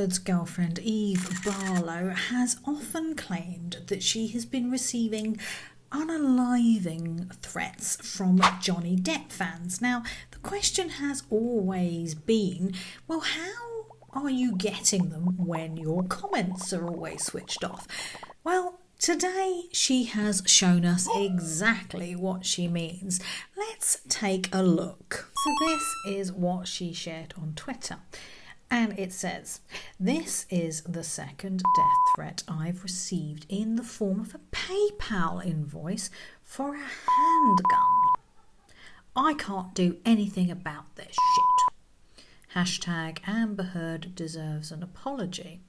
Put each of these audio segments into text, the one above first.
Heard's girlfriend Eve Barlow has often claimed that she has been receiving unaliving threats from Johnny Depp fans. Now, the question has always been, well, how are you getting them when your comments are always switched off? Well, today she has shown us exactly what she means. Let's take a look. So this is what she shared on Twitter. And it says, "This is the second death threat I've received in the form of a PayPal invoice for a handgun. I can't do anything about this shit. Hashtag Amber Heard deserves an apology."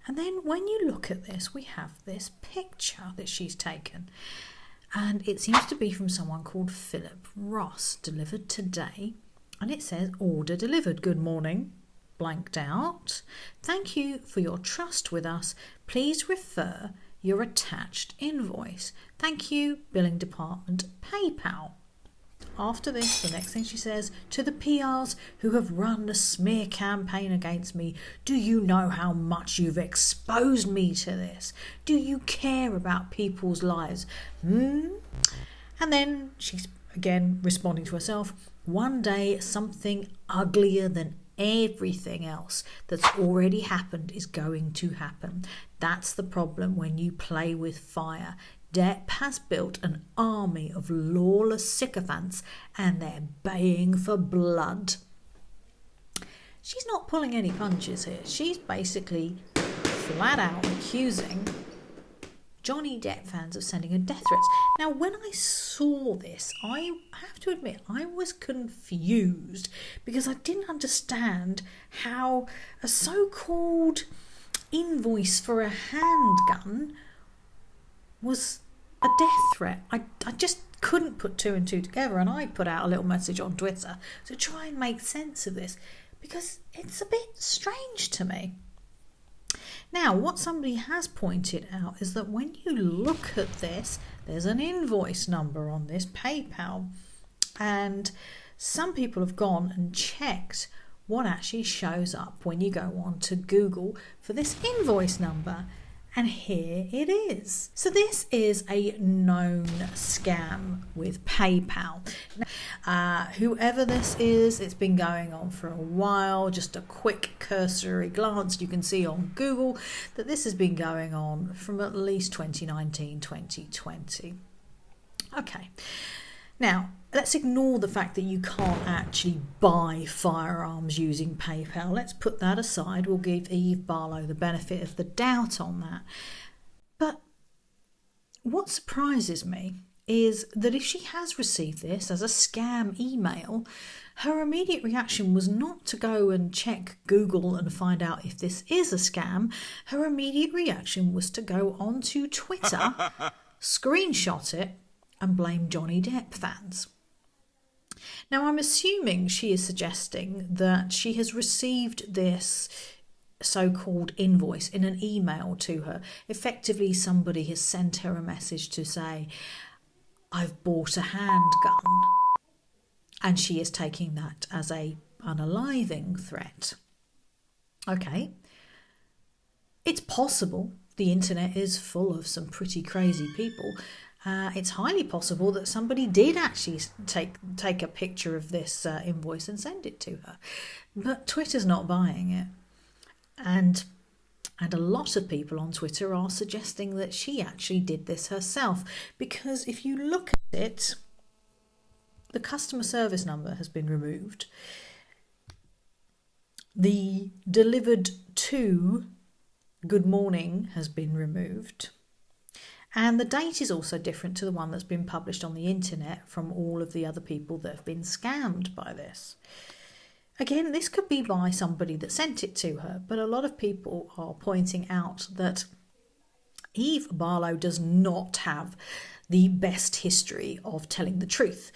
And then when you look at this, we have this picture that she's taken. And it seems to be from someone called Philip Ross, delivered today. And it says, "Order delivered. Good morning." Blanked out. "Thank you for your trust with us. Please refer your attached invoice. Thank you, Billing Department, PayPal." After this, the next thing she says, "To the PRs who have run a smear campaign against me, do you know how much you've exposed me to this? Do you care about people's lives? And then she's again responding to herself, "One day something uglier than everything else that's already happened is going to happen. That's the problem when you play with fire. Depp has built an army of lawless sycophants and they're baying for blood." She's not pulling any punches here. She's basically flat out accusing Johnny Depp fans of sending her death threats. Now, when I saw this, I have to admit, I was confused because I didn't understand how a so-called invoice for a handgun was a death threat. I just couldn't put two and two together, and I put out a little message on Twitter to try and make sense of this because it's a bit strange to me. Now, what somebody has pointed out is that when you look at this, there's an invoice number on this PayPal, and some people have gone and checked what actually shows up when you go on to Google for this invoice number, and here it is. So this is a known scam with PayPal. Whoever this is, it's been going on for a while. Just a quick cursory glance, you can see on Google that this has been going on from at least 2019, 2020. Okay. Now, let's ignore the fact that you can't actually buy firearms using PayPal. Let's put that aside. We'll give Eve Barlow the benefit of the doubt on that. But what surprises me is that if she has received this as a scam email, her immediate reaction was not to go and check Google and find out if this is a scam. Her immediate reaction was to go onto Twitter, screenshot it, and blame Johnny Depp fans. Now, I'm assuming she is suggesting that she has received this so-called invoice in an email to her. Effectively, somebody has sent her a message to say, "I've bought a handgun," and she is taking that as a unaliving threat. Okay. It's possible the internet is full of some pretty crazy people. It's highly possible that somebody did actually take a picture of this invoice and send it to her. But Twitter's not buying it. And a lot of people on Twitter are suggesting that she actually did this herself. Because if you look at it, the customer service number has been removed. The delivered to good morning has been removed. And the date is also different to the one that's been published on the internet from all of the other people that have been scammed by this. Again, this could be by somebody that sent it to her, but a lot of people are pointing out that Eve Barlow does not have the best history of telling the truth.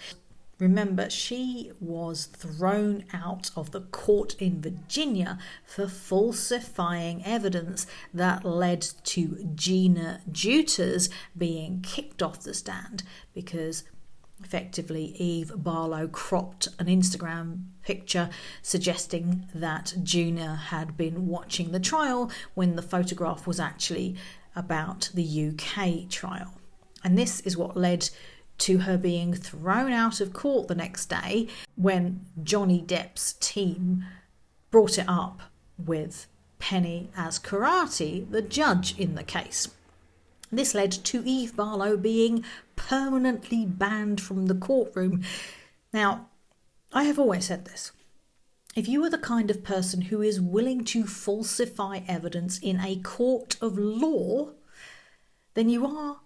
Remember, she was thrown out of the court in Virginia for falsifying evidence that led to Gina Juters being kicked off the stand because Effectively, Eve Barlow cropped an Instagram picture suggesting that Junior had been watching the trial when the photograph was actually about the UK trial. And this is what led to her being thrown out of court the next day when Johnny Depp's team brought it up with Penny Ascarati, the judge in the case. This led to Eve Barlow being permanently banned from the courtroom. Now, I have always said this. If you are the kind of person who is willing to falsify evidence in a court of law, then you are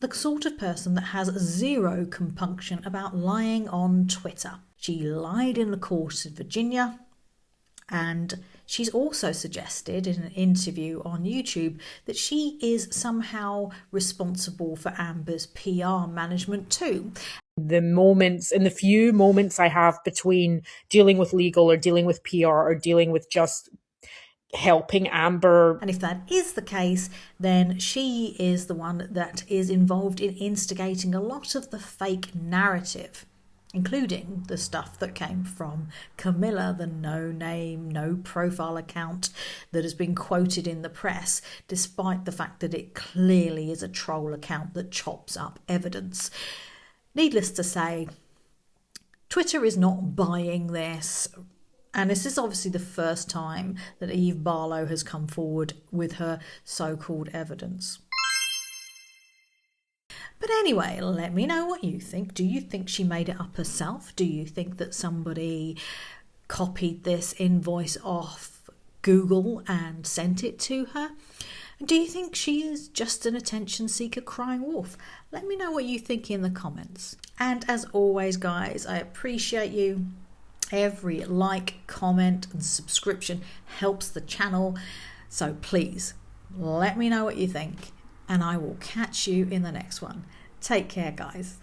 the sort of person that has zero compunction about lying on Twitter. She lied in the court in Virginia, and she's also suggested in an interview on YouTube that she is somehow responsible for Amber's PR management too. The few moments I have between dealing with legal or dealing with PR or dealing with just helping Amber. And if that is the case, then she is the one that is involved in instigating a lot of the fake narrative, including the stuff that came from Camilla, the no-name, no-profile account that has been quoted in the press, despite the fact that it clearly is a troll account that chops up evidence. Needless to say, Twitter is not buying this, and this is obviously the first time that Eve Barlow has come forward with her so-called evidence. But anyway, let me know what you think. Do you think she made it up herself? Do you think that somebody copied this invoice off Google and sent it to her? Do you think she is just an attention seeker crying wolf? Let me know what you think in the comments. And as always, guys, I appreciate you. Every like, comment and subscription helps the channel. So please let me know what you think, and I will catch you in the next one. Take care, guys.